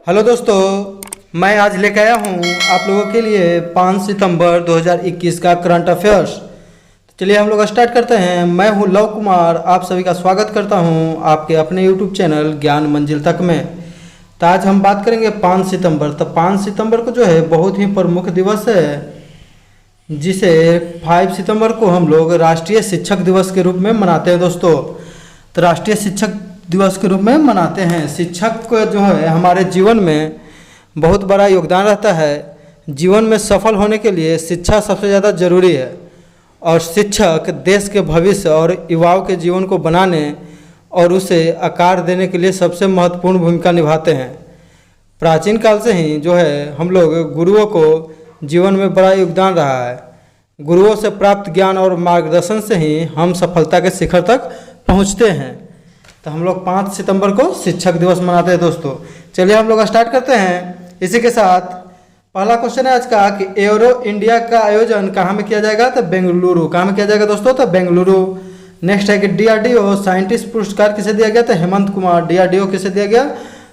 Hello दोस्तों, मैं आज लेकर आया हूँ आप लोगों के लिए 5 सितंबर 2021 का करंट अफेयर्स। तो चलिए हम लोग स्टार्ट करते हैं। मैं हूँ लव कुमार, आप सभी का स्वागत करता हूँ आपके अपने यूट्यूब चैनल ज्ञान मंजिल तक में। तो आज हम बात करेंगे 5 सितंबर। तो 5 सितंबर को जो है बहुत ही प्रमुख दिवस है, जिसे 5 सितंबर को हम लोग राष्ट्रीय शिक्षक दिवस के रूप में मनाते हैं दोस्तों। तो राष्ट्रीय शिक्षक दिवस के रूप में मनाते हैं। शिक्षक को जो है हमारे जीवन में बहुत बड़ा योगदान रहता है। जीवन में सफल होने के लिए शिक्षा सबसे ज़्यादा जरूरी है और शिक्षक देश के भविष्य और युवाओं के जीवन को बनाने और उसे आकार देने के लिए सबसे महत्वपूर्ण भूमिका निभाते हैं। प्राचीन काल से ही जो है हम लोग गुरुओं को जीवन में बड़ा योगदान रहा है। गुरुओं से प्राप्त ज्ञान और मार्गदर्शन से ही हम सफलता के शिखर तक पहुंचते हैं। तो हम लोग 5 सितंबर को शिक्षक दिवस मनाते हैं दोस्तों। चलिए हम लोग स्टार्ट करते हैं। इसी के साथ पहला क्वेश्चन है आज का कि एरो इंडिया का आयोजन कहाँ में किया जाएगा? तो बेंगलुरु। कहाँ में किया जाएगा दोस्तों? तो बेंगलुरु। नेक्स्ट है कि डीआरडीओ साइंटिस्ट पुरस्कार किसे दिया गया? तो हेमंत कुमार। डीआरडीओ किसे दिया गया?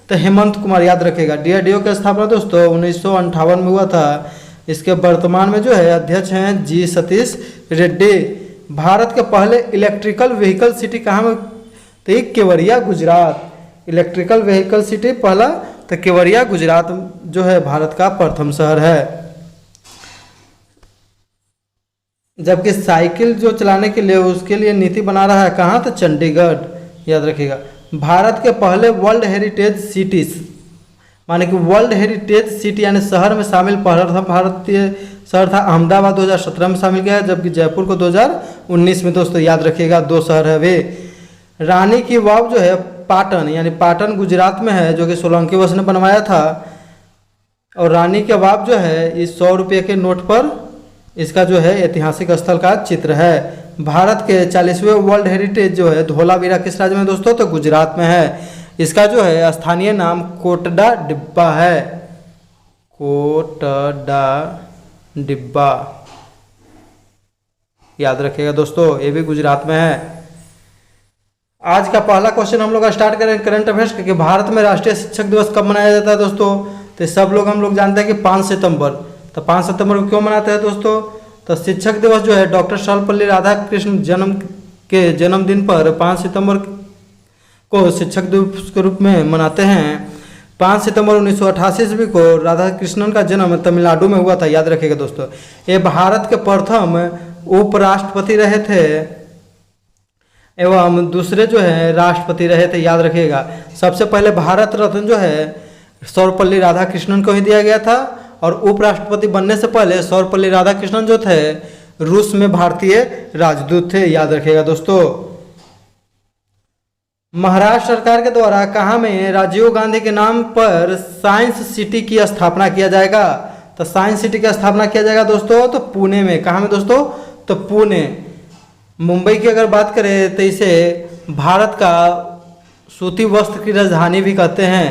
तो हेमंत कुमार। याद रखेगा डीआरडीओ की स्थापना दोस्तों 1958 में हुआ था। इसके वर्तमान में जो है अध्यक्ष हैं जी सतीश रेड्डी। भारत के पहले इलेक्ट्रिकल व्हीकल सिटी कहाँ में? तो एक Kevadia Gujarat. Electrical vehicle city पहला तो केवड़िया गुजरात जो है भारत का प्रथम शहर है। जबकि साइकिल जो चलाने के लिए उसके लिए नीति बना रहा है कहाँ? तो चंडीगढ़। याद रखिएगा। भारत के पहले वर्ल्ड हेरिटेज सिटीज माने कि वर्ल्ड हेरिटेज सिटी यानी शहर में शामिल पहला भारतीय शहर था अहमदाबाद 2017 में शामिल किया है, जबकि जयपुर को 2019 में दोस्तों। याद रखिएगा 2 शहर है वे। रानी की वाव जो है पाटन यानी पाटन गुजरात में है, जो कि सोलंकी वंश ने बनवाया था। और रानी की वाव जो है इस 100 रुपये के नोट पर इसका जो है ऐतिहासिक स्थल का चित्र है। भारत के 40वें वर्ल्ड हेरिटेज जो है धोलावीरा किस राज्य में दोस्तों? तो गुजरात में है। इसका जो है स्थानीय नाम कोटडा डिब्बा है। कोटडा डिब्बा। याद रखिएगा दोस्तों, ये भी गुजरात में है। आज का पहला क्वेश्चन हम लोग स्टार्ट करें करंट अफेयर्स कि भारत में राष्ट्रीय शिक्षक दिवस कब मनाया जाता है दोस्तों? तो सब लोग हम लोग जानते हैं कि 5 सितंबर। तो 5 सितंबर को क्यों मनाते हैं दोस्तों? तो शिक्षक दिवस जो है डॉक्टर सर्वपल्ली राधाकृष्ण जन्मदिन पर 5 सितंबर को शिक्षक दिवस के रूप में मनाते हैं। 5 सितंबर 1988 ईस्वी को राधाकृष्णन का जन्म तमिलनाडु में हुआ था। याद रखिएगा दोस्तों। ये भारत के प्रथम उपराष्ट्रपति रहे थे एवं दूसरे जो है राष्ट्रपति रहे थे। याद रखिएगा। सबसे पहले भारत रत्न जो है सर्वपल्ली राधाकृष्णन को ही दिया गया था और उपराष्ट्रपति बनने से पहले सर्वपल्ली राधाकृष्णन जो थे रूस में भारतीय राजदूत थे। याद रखिएगा दोस्तों। महाराष्ट्र सरकार के द्वारा कहाँ में राजीव गांधी के नाम पर साइंस सिटी की स्थापना किया जाएगा? तो साइंस सिटी की स्थापना किया जाएगा दोस्तों तो पुणे में। कहाँ में दोस्तों? तो पुणे। मुंबई की अगर बात करें तो इसे भारत का सूती वस्त्र की राजधानी भी कहते हैं।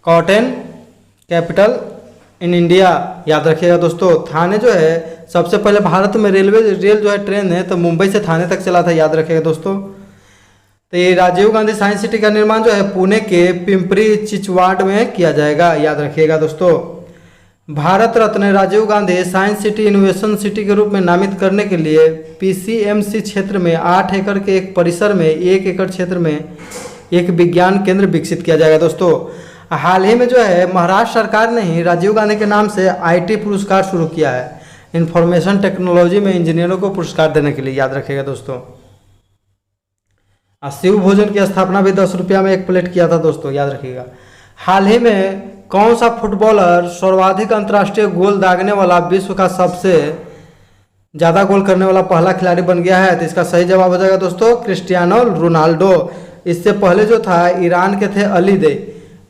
Cotton capital in India. याद रखिएगा दोस्तों। थाने जो है सबसे पहले भारत में रेल जो है ट्रेन है तो मुंबई से थाने तक चला था। याद रखिएगा दोस्तों। तो ये राजीव गांधी साइंस सिटी का निर्माण जो है पुणे के पिंपरी चिंचवाड में किया जाएगा। याद रखिएगा दोस्तों। Bharat Ratna Rajiv Gandhi science city innovation city के रूप में नामित करने के लिए पीसीएमसी क्षेत्र में 8 एकड़ के एक परिसर में 1 एकड़ क्षेत्र में एक विज्ञान केंद्र विकसित किया जाएगा दोस्तों। हाल ही में जो है महाराष्ट्र सरकार ने ही राजीव गांधी के नाम से आईटी पुरस्कार शुरू किया है, इंफॉर्मेशन टेक्नोलॉजी में इंजीनियरों को पुरस्कार देने के लिए। याद रखिएगा दोस्तों। शिव भोजन की स्थापना भी 10 रुपया में एक प्लेट किया था दोस्तों। याद रखिएगा। हाल ही में कौन सा फुटबॉलर सर्वाधिक अंतर्राष्ट्रीय गोल दागने वाला विश्व का सबसे ज़्यादा गोल करने वाला पहला खिलाड़ी बन गया है? तो इसका सही जवाब हो जाएगा दोस्तों क्रिस्टियानो रोनाल्डो। इससे पहले जो था ईरान के थे अली दे।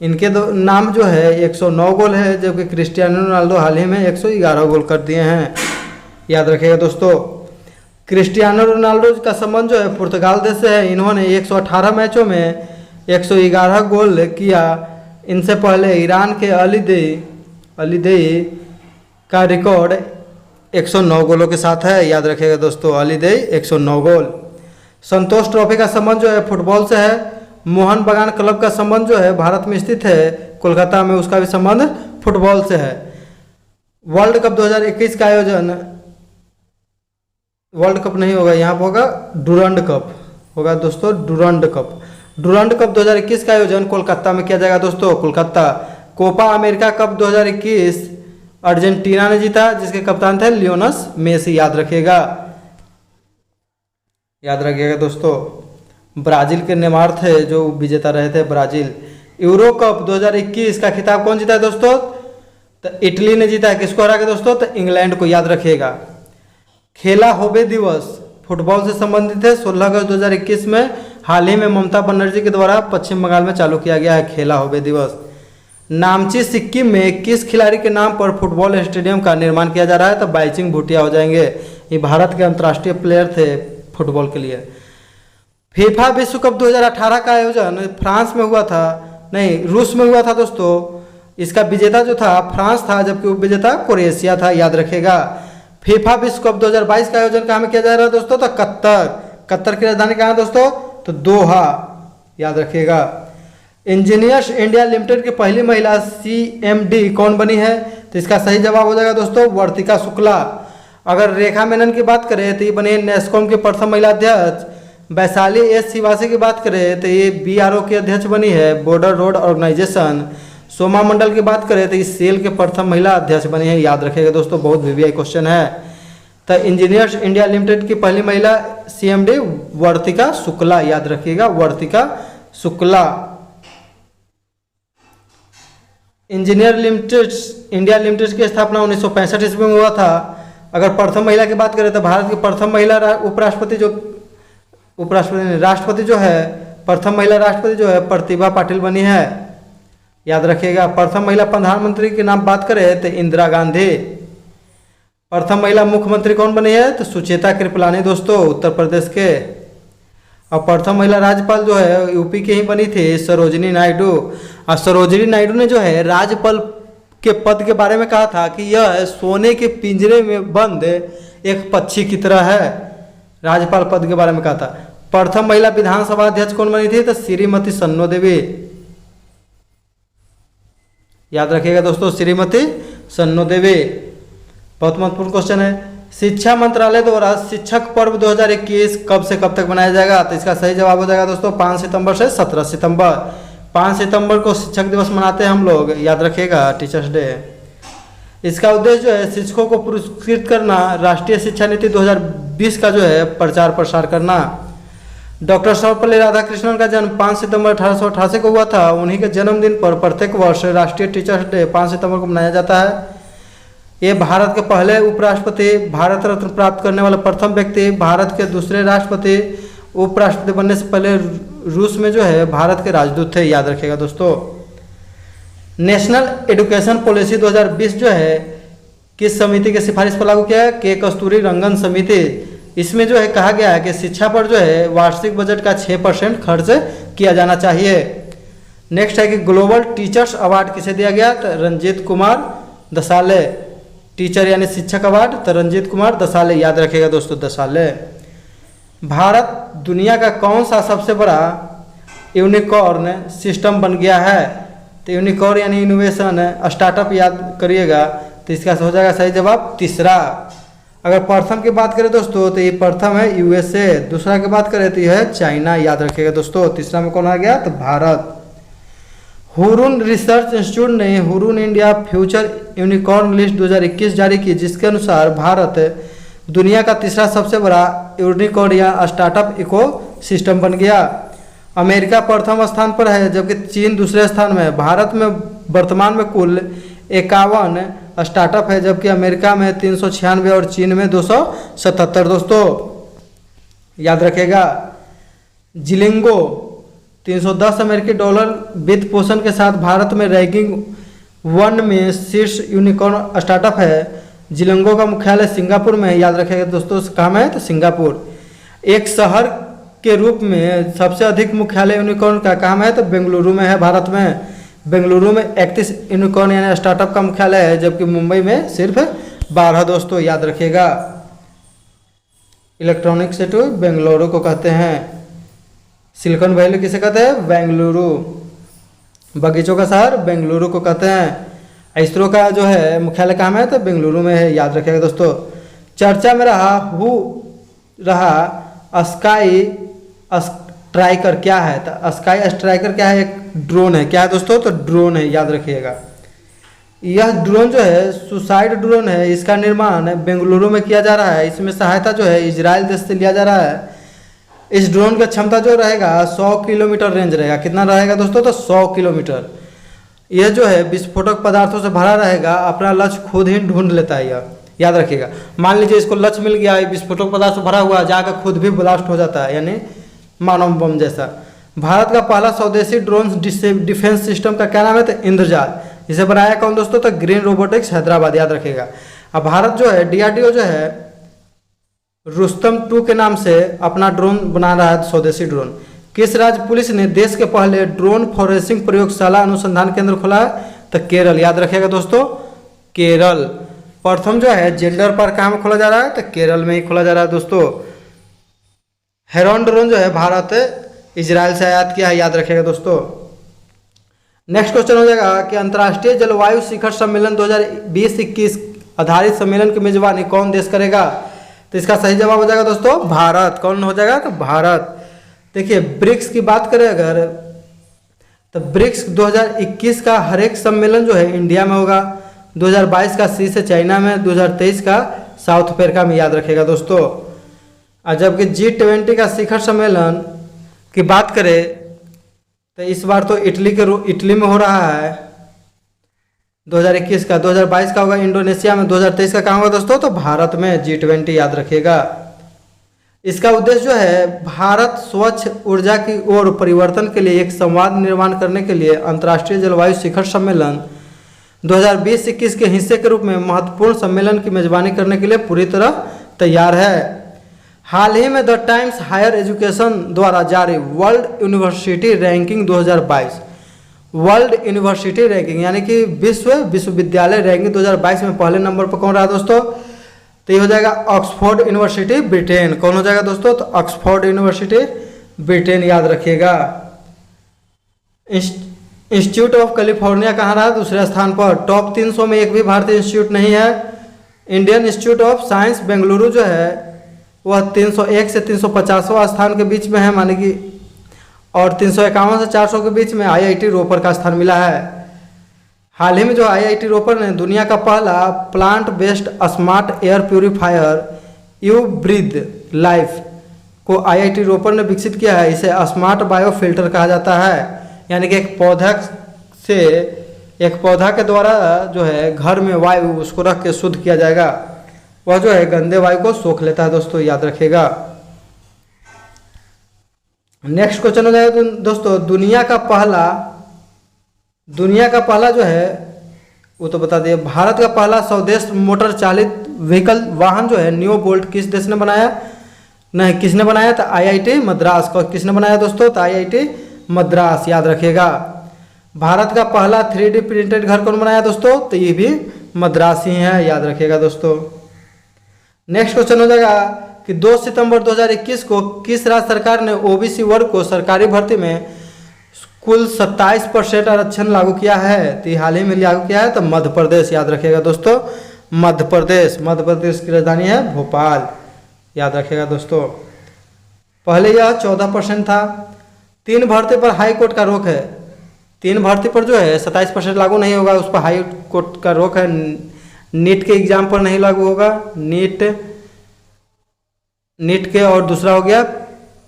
इनके नाम जो है 109 गोल है, जबकि क्रिस्टियानो रोनाल्डो हाल ही में 111 गोल कर दिए हैं। याद रखिएगा दोस्तों। क्रिस्टियानो रोनाल्डो का संबंध जो है पुर्तगाल देश से है। इन्होंने 118 मैचों में 111 गोल किया। इनसे पहले ईरान के अली दे का रिकॉर्ड 109 गोलों के साथ है। याद रखिएगा दोस्तों। अली दे 109 गोल। संतोष ट्रॉफी का संबंध जो है फुटबॉल से है मोहन बागान क्लब का संबंध जो है भारत में स्थित है कोलकाता में, उसका भी संबंध फुटबॉल से है। वर्ल्ड कप 2021 का आयोजन, वर्ल्ड कप नहीं होगा, यहाँ पर होगा डूरंड कप होगा दोस्तों, डूरंड कप। डूरंड कप 2021 का आयोजन कोलकाता में किया जाएगा दोस्तों, Kolkata. Copa America cup 2021 Argentina ने जीता, जिसके कप्तान थे लियोनस मेसी, याद रखिएगा, याद रखिएगा दोस्तों। ब्राजील के नेमार थे जो विजेता रहे थे, ब्राजील। यूरो कप 2021 का खिताब कौन जीता है दोस्तों? तो इटली ने जीता है। किसको हरा के दोस्तों? तो इंग्लैंड को, याद रखिएगा। खेला होबे दिवस फुटबॉल से संबंधित है, 16 अगस्त 2021 में हाल ही में ममता बनर्जी के द्वारा पश्चिम बंगाल में चालू किया गया है खेला होबे दिवस। नामची सिक्किम में किस खिलाड़ी के नाम पर फुटबॉल स्टेडियम का निर्माण किया जा रहा है? तो बाइचिंग भूटिया हो जाएंगे, ये भारत के अंतर्राष्ट्रीय प्लेयर थे फुटबॉल के लिए। फीफा विश्व कप 2018 का आयोजन फ्रांस में हुआ था, नहीं रूस में हुआ था दोस्तों। इसका विजेता जो था फ्रांस था, जबकि उपविजेता क्रोएशिया था, याद रखेगा। फीफा विश्व कप 2022 का आयोजन कहाँ में किया जा रहा है दोस्तों? तो कतर। कतर की राजधानी कहाँ है दोस्तों? तो दोहा, याद रखिएगा। इंजीनियर्स इंडिया लिमिटेड की पहली महिला CMD कौन बनी है? तो इसका सही जवाब हो जाएगा दोस्तों वर्तिका शुक्ला। अगर रेखा मेनन की बात करें तो ये बनी नेस्कॉम की प्रथम महिला अध्यक्ष। वैशाली S श्रीवासी की बात करें तो ये BRO की अध्यक्ष बनी है, बॉर्डर रोड ऑर्गेनाइजेशन। सोमा मंडल की बात करें तो इस सेल के प्रथम महिला अध्यक्ष बनी है, याद रखिएगा दोस्तों, बहुत VVI क्वेश्चन है। तो इंजीनियर्स इंडिया लिमिटेड की पहली महिला CMD वर्तिका शुक्ला, याद रखिएगा, वर्तिका शुक्ला। इंजीनियर इंडिया लिमिटेड की स्थापना 1965 ईस्वी में हुआ था। अगर प्रथम महिला की बात करें तो भारत की प्रथम महिला राष्ट्रपति जो है, प्रथम महिला राष्ट्रपति जो है प्रतिभा पाटिल बनी है, याद रखिएगा। प्रथम महिला प्रधानमंत्री के नाम बात करें तो इंदिरा गांधी। प्रथम महिला मुख्यमंत्री कौन बनी है? तो सुचेता कृपलानी दोस्तों, उत्तर प्रदेश के। और प्रथम महिला राज्यपाल जो है यूपी की ही बनी थी, सरोजिनी नायडू। और सरोजिनी नायडू ने जो है राज्यपाल के पद के बारे में कहा था कि यह सोने के पिंजरे में बंद एक पक्षी की तरह है, राज्यपाल पद के बारे में कहा था। प्रथम महिला विधानसभा अध्यक्ष कौन बनी थी? तो श्रीमती सन्नो देवी, याद रखिएगा दोस्तों, श्रीमती सन्नो देवी। बहुत महत्वपूर्ण क्वेश्चन है। शिक्षा मंत्रालय द्वारा शिक्षक पर्व 2021 कब से कब तक मनाया जाएगा? तो इसका सही जवाब हो जाएगा दोस्तों 5 सितंबर से 17 सितंबर। 5 सितंबर को शिक्षक दिवस मनाते हैं हम लोग, याद रखिएगा, टीचर्स डे। इसका उद्देश्य जो है शिक्षकों को पुरस्कृत करना, राष्ट्रीय शिक्षा नीति 2020 का जो है प्रचार प्रसार करना। डॉक्टर सर्वपल्ली राधाकृष्णन का जन्म 5 सितंबर 1888 को हुआ था। उन्हीं के जन्मदिन पर प्रत्येक वर्ष राष्ट्रीय टीचर्स डे 5 सितंबर को मनाया जाता है। ये भारत के पहले उपराष्ट्रपति, भारत रत्न प्राप्त करने वाले प्रथम व्यक्ति, भारत के दूसरे राष्ट्रपति, उपराष्ट्रपति बनने से पहले रूस में जो है भारत के राजदूत थे, याद रखिएगा दोस्तों। नेशनल एजुकेशन पॉलिसी 2020 जो है किस समिति के सिफारिश पर लागू किया है? के कस्तूरी रंगन समिति। इसमें जो है कहा गया है कि शिक्षा पर जो है वार्षिक बजट का 6% खर्च किया जाना चाहिए। नेक्स्ट है कि ग्लोबल टीचर्स अवार्ड किसे दिया गया? तो रंजीत कुमार दसाले, टीचर यानी शिक्षक अवार्ड, तो रंजीत कुमार दसाले, याद रखिएगा दोस्तों, दसाले। भारत दुनिया का कौन सा सबसे बड़ा यूनिकॉर्न सिस्टम बन गया है? तो यूनिकॉर्न यानी इनोवेशन स्टार्टअप, याद करिएगा, तो इसका हो जाएगा सही जवाब तीसरा। अगर प्रथम की बात करें दोस्तों तो ये प्रथम है USA, दूसरा की बात करें तो यह है चाइना, याद रखिएगा दोस्तों। तीसरा में कौन आ गया? तो भारत। हुरून रिसर्च इंस्टीट्यूट ने Hurun India future unicorn list 2021 जारी की, जिसके अनुसार भारत दुनिया का तीसरा सबसे बड़ा यूनिकॉर्न या स्टार्टअप इको सिस्टम बन गया। अमेरिका प्रथम स्थान पर है, जबकि चीन दूसरे स्थान में है। भारत में वर्तमान में कुल 51 स्टार्टअप है, जबकि अमेरिका में 396 और चीन में 277 दोस्तों, याद रखेगा। जिलिंगो 310 अमेरिकी डॉलर वित्त पोषण के साथ भारत में रैंकिंग 1 में शीर्ष यूनिकॉर्न स्टार्टअप है। जिलिंगो का मुख्यालय सिंगापुर में है, याद रखेगा दोस्तों, कहाँ में है? तो सिंगापुर। एक शहर के रूप में सबसे अधिक मुख्यालय यूनिकॉर्न का कहाँ में है? तो बेंगलुरु में है, भारत में। बेंगलुरु में 31 यूनिकॉर्न यानी स्टार्टअप का मुख्यालय है, जबकि मुंबई में सिर्फ 12 दोस्तों, याद रखिएगा। इलेक्ट्रॉनिक सिटी बेंगलुरु को कहते हैं। सिलिकॉन वैली किसे कहते हैं? बेंगलुरु। बगीचों का शहर बेंगलुरु को कहते हैं। इसरो का जो है मुख्यालय कहाँ में है? तो बेंगलुरु में है, याद रखिएगा दोस्तों। चर्चा में रहा स्काई स्ट्राइकर क्या है? तो स्काई स्ट्राइकर क्या है? एक ड्रोन है। क्या है दोस्तों? तो ड्रोन है, याद रखिएगा। यह ड्रोन जो है सुसाइड ड्रोन है। इसका निर्माण बेंगलुरु में किया जा रहा है। इसमें सहायता जो है इजराइल देश से लिया जा रहा है। इस ड्रोन का क्षमता जो रहेगा 100 किलोमीटर रेंज रहेगा। कितना रहेगा दोस्तों? तो 100 किलोमीटर। यह जो है विस्फोटक पदार्थों से भरा रहेगा। अपना लक्ष्य खुद ही ढूंढ लेता है, यह याद रखिएगा। मान लीजिए इसको लक्ष्य मिल गया, विस्फोटक पदार्थ से भरा हुआ, जाकर खुद भी ब्लास्ट हो जाता है, यानी मानव बम जैसा। भारत का पहला स्वदेशी ड्रोन डिफेंस सिस्टम का क्या नाम है? तो इंद्रजाल। इसे बनाया कौन दोस्तों? तो ग्रीन रोबोटिक्स हैदराबाद, याद रखिएगा। अब भारत जो है डीआरडीओ जो है रुस्तम 2 के नाम से अपना ड्रोन बना रहा है, स्वदेशी ड्रोन। किस राज्य पुलिस ने देश के पहले ड्रोन फॉरेंसिक प्रयोगशाला अनुसंधान केंद्र खोला है? तो केरल, याद रखिएगा दोस्तों, केरल। प्रथम जो है जेंडर पर कहाँ में खोला जा रहा है? तो केरल में ही खोला जा रहा है दोस्तों। हेरॉन ड्रोन जो है भारत इजराइल से आयात किया है, याद रखिएगा दोस्तों। नेक्स्ट क्वेश्चन हो जाएगा कि अंतर्राष्ट्रीय जलवायु शिखर सम्मेलन 2020-21 आधारित सम्मेलन की मेजबानी कौन देश करेगा? तो इसका सही जवाब हो जाएगा दोस्तों भारत। कौन हो जाएगा? तो भारत। देखिए ब्रिक्स की बात करें अगर, तो ब्रिक्स 2021 का हर एक सम्मेलन जो है इंडिया में होगा। 2022 का सी से चाइना में, 2023 का साउथ अफ्रीका में, याद रखिएगा दोस्तों। और जबकि G20 का शिखर सम्मेलन की बात करें तो इस बार तो इटली में हो रहा है 2021 का। 2022 का होगा इंडोनेशिया में। 2023 का कहाँ होगा दोस्तों? तो भारत में G20, याद रखिएगा। इसका उद्देश्य जो है भारत स्वच्छ ऊर्जा की ओर परिवर्तन के लिए एक संवाद निर्माण करने के लिए अंतर्राष्ट्रीय जलवायु शिखर सम्मेलन 2020-21 के हिस्से के रूप में महत्वपूर्ण सम्मेलन की मेजबानी करने के लिए पूरी तरह तैयार है। हाल ही में द टाइम्स हायर एजुकेशन द्वारा जारी world university ranking 2022, world university ranking यानी कि विश्वविद्यालय रैंकिंग 2022 में पहले नंबर पर कौन रहा दोस्तों? तो ये हो जाएगा ऑक्सफोर्ड यूनिवर्सिटी ब्रिटेन। कौन हो जाएगा दोस्तों? तो ऑक्सफोर्ड यूनिवर्सिटी ब्रिटेन, याद रखिएगा। इंस्टीट्यूट ऑफ कैलिफोर्निया कहाँ रहा? दूसरे स्थान पर। टॉप 300 में एक भी भारतीय इंस्टीट्यूट नहीं है। Indian institute of science Bengaluru जो है वह 301 से 350वां स्थान के बीच में है, माने कि, और 351 से 400 के बीच में आईआईटी रोपर का स्थान मिला है। हाल ही में जो आईआईटी रोपर ने दुनिया का पहला plant based smart air purifier you breathe life को आईआईटी रोपर ने विकसित किया है। इसे स्मार्ट बायो फिल्टर कहा जाता है, यानी कि एक पौधा के द्वारा जो है घर में वायु उसको रख के शुद्ध किया जाएगा। वह जो है गंदे वायु को सोख लेता है दोस्तों, याद रखिएगा। नेक्स्ट क्वेश्चन हो जाएगा दोस्तों, दुनिया का पहला जो है वो तो बता दिए। भारत का पहला स्वदेश मोटर चालित व्हीकल वाहन जो है न्यू बोल्ट किस देश ने बनाया? नहीं, किसने बनाया? तो आईआईटी मद्रास को। किसने बनाया दोस्तों? तो आईआईटी मद्रास, याद रखिएगा। भारत का पहला 3D प्रिंटेड घर कौन बनाया दोस्तों? तो ये भी मद्रास ही है, याद रखिएगा दोस्तों। नेक्स्ट क्वेश्चन हो जाएगा कि 2 सितंबर 2021 को किस राज्य सरकार ने ओबीसी वर्ग को सरकारी भर्ती में कुल 27% आरक्षण लागू किया है? तो हाल ही में लागू किया है, तो मध्य प्रदेश, याद रखिएगा दोस्तों। मध्य प्रदेश की राजधानी है भोपाल, याद रखिएगा दोस्तों। पहले यह 14% था। 3 भर्ती पर हाई कोर्ट का रोक है। 3 भर्ती पर जो है 27% लागू नहीं होगा, उस पर हाई कोर्ट का रोक है। नीट के एग्जाम पर नहीं लागू होगा, नीट के, और दूसरा हो गया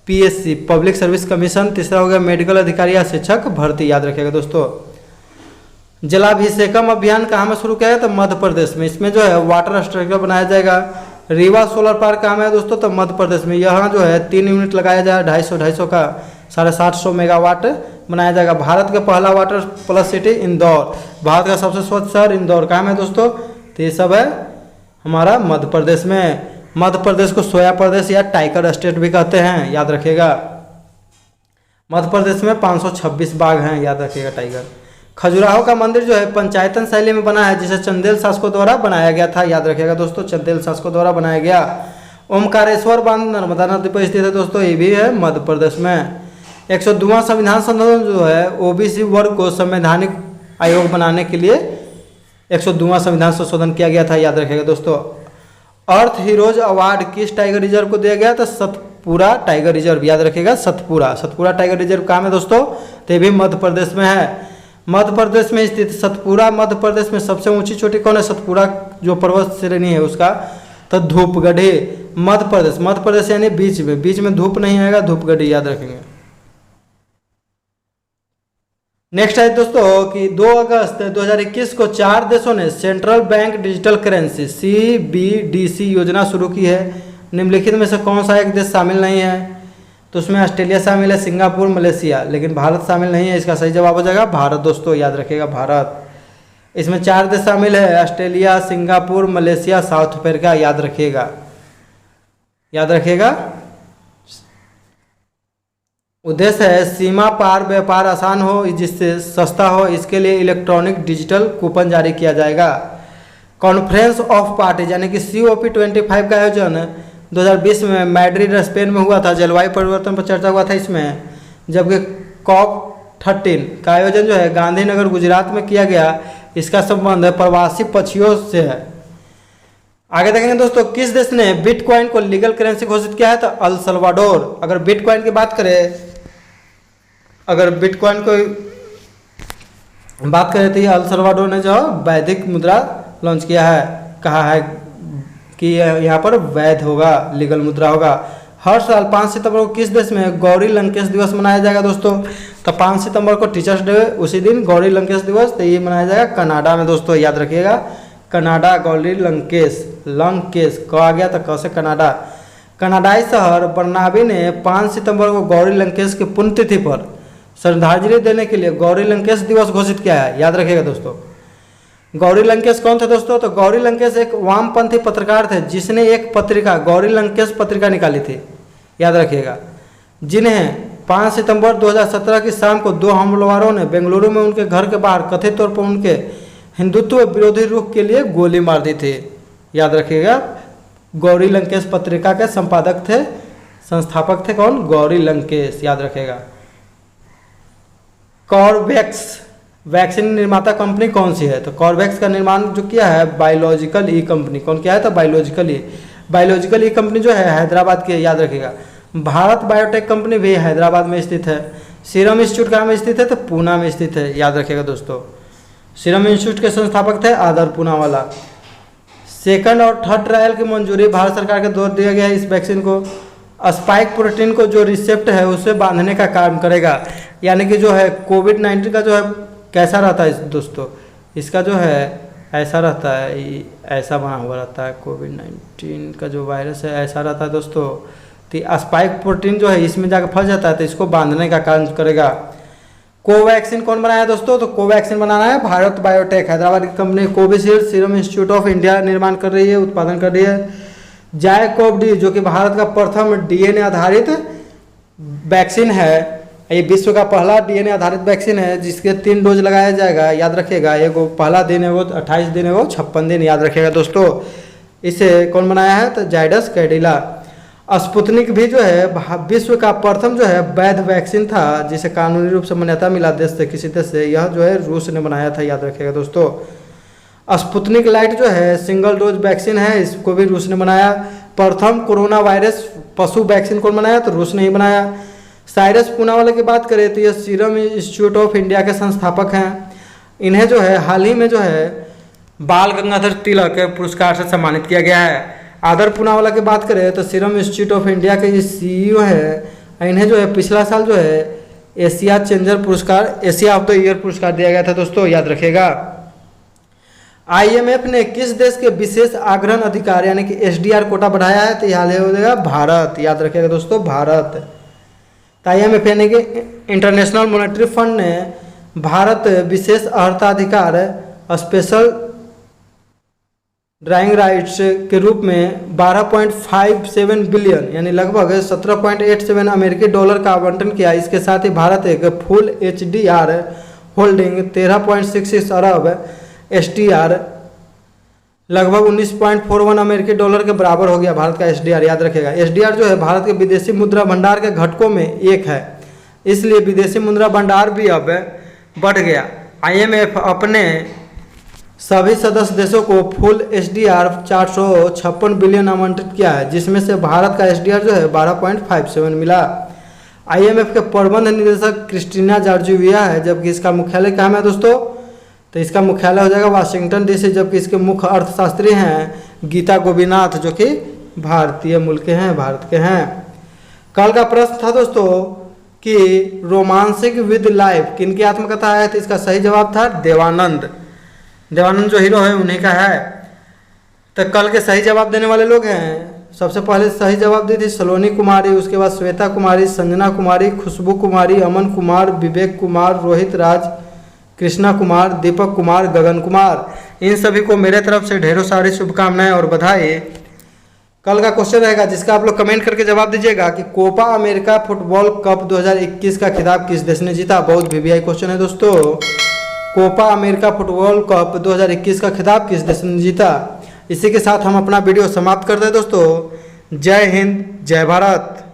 पीएससी पब्लिक सर्विस कमीशन, तीसरा हो गया मेडिकल अधिकारी या शिक्षक भर्ती, याद रखिएगा दोस्तों। जलाभिषेकम अभियान कहाँ में शुरू किया है? तो मध्य प्रदेश में। इसमें जो है वाटर स्ट्रक्चर बनाया जाएगा। रीवा सोलर पार्क कहाँ में है दोस्तों? तो मध्य प्रदेश में। यहाँ जो है 3 यूनिट लगाया जाएगा, 250 का 750 मेगावाट बनाया जाएगा। भारत का पहला water plus city Indore. Bharat का सबसे स्वच्छ शहर इंदौर कहाँ में है दोस्तों? तो ये सब है हमारा मध्य प्रदेश में। मध्य प्रदेश को सोया प्रदेश या टाइगर स्टेट भी कहते हैं, याद रखिएगा। मध्य प्रदेश में 526 बाघ हैं, याद रखिएगा टाइगर। खजुराहो का मंदिर जो है पंचायतन शैली में बना है, जिसे चंदेल शासकों द्वारा बनाया गया था, याद रखिएगा दोस्तों। चंदेल शासकों द्वारा बनाया गया। ओमकारेश्वर बांध नर्मदा नदी पर स्थित है दोस्तों, ये भी है मध्य प्रदेश में। 102वां संविधान संशोधन जो है ओबीसी वर्ग को संवैधानिक आयोग बनाने के लिए 102वां संविधान संशोधन किया गया था, याद रखिएगा दोस्तों। अर्थ हीरोज अवार्ड किस टाइगर रिजर्व को दिया गया? तो सतपुरा टाइगर रिजर्व, याद रखिएगा सतपुरा टाइगर रिजर्व कहाँ में दोस्तों? तो ये भी मध्य प्रदेश में है, मध्य प्रदेश में स्थित सतपुरा। मध्य प्रदेश में सबसे ऊंची चोटी कौन है? सतपुरा जो पर्वत श्रेणी है उसका। तो धूपगढ़ी मध्य प्रदेश यानी बीच में धूप नहीं आएगा, धूपगढ़ी याद रखेंगे। नेक्स्ट है दोस्तों कि 2 अगस्त 2021 को 4 देशों ने central bank digital currency CBDC योजना शुरू की है। निम्नलिखित में से कौन सा एक देश शामिल नहीं है? तो उसमें ऑस्ट्रेलिया शामिल है, सिंगापुर, मलेशिया, लेकिन भारत शामिल नहीं है। इसका सही जवाब हो जाएगा भारत दोस्तों, याद रखिएगा भारत। इसमें 4 देश शामिल है, Australia, Singapore, Malaysia, south Africa, याद रखिएगा। उद्देश्य है सीमा पार व्यापार आसान हो, जिससे सस्ता हो, इसके लिए इलेक्ट्रॉनिक डिजिटल कूपन जारी किया जाएगा। कॉन्फ्रेंस ऑफ पार्टीज यानी कि COP25 का आयोजन 2020 में मैड्रिड स्पेन में हुआ था। जलवायु परिवर्तन पर चर्चा हुआ था इसमें, जबकि COP13 का आयोजन जो है गांधीनगर गुजरात में किया गया। इसका संबंध प्रवासी पक्षियों से है। आगे देखेंगे दोस्तों, किस देश ने बिटकॉइन को लीगल करेंसी घोषित किया है? तो अल सल्वाडोर। अगर बिटकॉइन की बात करें तो ये अल सल्वाडोर ने जो वैदिक मुद्रा लॉन्च किया है, कहा है कि यहाँ पर वैध होगा, लीगल मुद्रा होगा। हर साल 5 सितंबर को किस देश में गौरी लंकेश दिवस मनाया जाएगा दोस्तों? तो 5 सितंबर को टीचर्स डे, उसी दिन गौरी लंकेश दिवस, तो ये मनाया जाएगा कनाडा में दोस्तों, याद रखिएगा कनाडा। गौरी लंकेश क आ गया तो क से कनाडा। कनाडाई शहर बर्नाबी ने 5 सितंबर को गौरी लंकेश की पुण्यतिथि पर श्रद्धांजलि देने के लिए गौरी लंकेश दिवस घोषित किया है, याद रखिएगा दोस्तों। गौरी लंकेश कौन थे दोस्तों? तो गौरी लंकेश एक वामपंथी पत्रकार थे, जिसने एक पत्रिका गौरी लंकेश पत्रिका निकाली थी, याद रखिएगा। जिन्हें 5 सितंबर 2017 की शाम को 2 हमलावरों ने बेंगलुरु में उनके घर के बाहर कथित तौर पर उनके हिंदुत्व विरोधी रुख के लिए गोली मार दी थी, याद रखिएगा। गौरी लंकेश पत्रिका के संपादक थे, संस्थापक थे कौन? गौरी लंकेश, याद रखिएगा। कॉर्वेक्स वैक्सीन निर्माता कंपनी कौन सी है? तो कॉर्वेक्स का निर्माण जो किया है बायोलॉजिकल ई कंपनी। कौन किया है? तो बायोलॉजिकल ई कंपनी जो है हैदराबाद की है, याद रखिएगा। भारत बायोटेक कंपनी भी हैदराबाद में स्थित है। सीरम इंस्टीट्यूट कहाँ में स्थित है? तो पूना में स्थित है, याद रखिएगा दोस्तों। सीरम इंस्टीट्यूट के संस्थापक थे आदर पूनावाला। सेकंड और थर्ड ट्रायल की मंजूरी भारत सरकार के द्वारा दिया गया है इस वैक्सीन को। स्पाइक प्रोटीन को जो रिसेप्ट है उसे बांधने का काम करेगा, यानी कि जो है कोविड-19 का जो है कैसा रहता है दोस्तों? इसका जो है ऐसा रहता है, ऐसा बना हुआ रहता है। कोविड-19 का जो वायरस है ऐसा रहता है दोस्तों। तो स्पाइक प्रोटीन जो है इसमें जाकर फंस जाता है, तो इसको बांधने का काम करेगा। कोवैक्सीन कौन बनाया दोस्तों? तो कोवैक्सीन बनाना है भारत बायोटेक, हैदराबाद की company. Covishield serum institute of India निर्माण कर रही है, उत्पादन कर रही है। जायकोव-डी जो कि भारत का प्रथम डीएनए आधारित वैक्सीन है, ये विश्व का पहला डीएनए आधारित वैक्सीन है, जिसके 3 डोज लगाया जाएगा, याद रखिएगा। एगो पहला दिन है वो 28 दिन है वो 56 दिन, याद रखिएगा दोस्तों। इसे कौन बनाया है? तो जायडस कैडिला। स्पुतनिक भी जो है विश्व का प्रथम जो है वैध वैक्सीन था, जिसे कानूनी रूप से मान्यता मिला देश से, किसी देश से। यह जो है रूस ने बनाया था, याद रखिएगा दोस्तों। स्पुतनिक लाइट जो है सिंगल डोज वैक्सीन है, इसको भी रूस ने बनाया। प्रथम कोरोना वायरस पशु वैक्सीन कौन बनाया? तो रूस ने ही बनाया। साइरस पूनावाला की बात करें तो ये सीरम इंस्टीट्यूट ऑफ इंडिया के संस्थापक हैं। इन्हें जो है हाल ही में जो है बाल गंगाधर तिलक पुरस्कार से सम्मानित किया गया है। आदर पूनावाला की बात करें तो सीरम इंस्टीट्यूट ऑफ इंडिया के ये CEO है। इन्हें जो है पिछला साल जो है एशिया चेंजर पुरस्कार, एशिया ऑफ द ईयर पुरस्कार दिया गया था दोस्तों, याद रखिएगा। IMF ने किस देश के विशेष आग्रहण अधिकार यानी कि SDR कोटा बढ़ाया है? तो यहाँ हो जाएगा भारत, याद रखिएगा दोस्तों, भारत। IMF यानी कि इंटरनेशनल मॉनेटरी फंड ने भारत विशेष अर्हता अधिकार स्पेशल ड्राइंग राइट्स के रूप में 12.57 बिलियन यानी लगभग 17.87 अमेरिकी डॉलर का आवंटन किया। इसके साथ ही भारत एक फुल HDR होल्डिंग 13.66 अरब SDR लगभग 19.41 अमेरिकी डॉलर के बराबर हो गया भारत का SDR, याद रखेगा। SDR जो है भारत के विदेशी मुद्रा भंडार के घटकों में एक है। इसलिए विदेशी मुद्रा भंडार भी अब बढ़ गया। IMF अपने सभी सदस्य देशों को फुल SDR 456 बिलियन आवंटित किया है, जिसमें से भारत का SDR जो है 12.57 मिला। IMF के प्रबंध निदेशक क्रिस्टीना जॉर्जिवा है, जबकि इसका मुख्यालय कहाँ में है दोस्तों? तो इसका मुख्यालय हो जाएगा वाशिंगटन DC, जबकि इसके मुख्य अर्थशास्त्री हैं गीता गोपीनाथ, जो कि भारतीय मूल के हैं, भारत के हैं। कल का प्रश्न था दोस्तों कि रोमांसिंग विद लाइफ किनकी आत्मकथा है? तो इसका सही जवाब था देवानंद। देवानंद जो हीरो है उन्हीं का है। तो कल के सही जवाब देने वाले लोग हैं, सबसे पहले सही जवाब दी थी सलोनी कुमारी, उसके बाद श्वेता कुमारी, संजना कुमारी, खुशबू कुमारी, अमन कुमार, विवेक कुमार, रोहित राज, कृष्णा कुमार, दीपक कुमार, गगन कुमार। इन सभी को मेरे तरफ से ढेरों सारी शुभकामनाएं और बधाई। कल का क्वेश्चन रहेगा जिसका आप लोग कमेंट करके जवाब दीजिएगा कि कोपा अमेरिका फुटबॉल कप 2021 का खिताब किस देश ने जीता? बहुत VVI क्वेश्चन है दोस्तों। कोपा अमेरिका फुटबॉल कप 2021 का खिताब किस देश ने जीता? इसी के साथ हम अपना वीडियो समाप्त करते हैं दोस्तों। जय हिंद, जय भारत।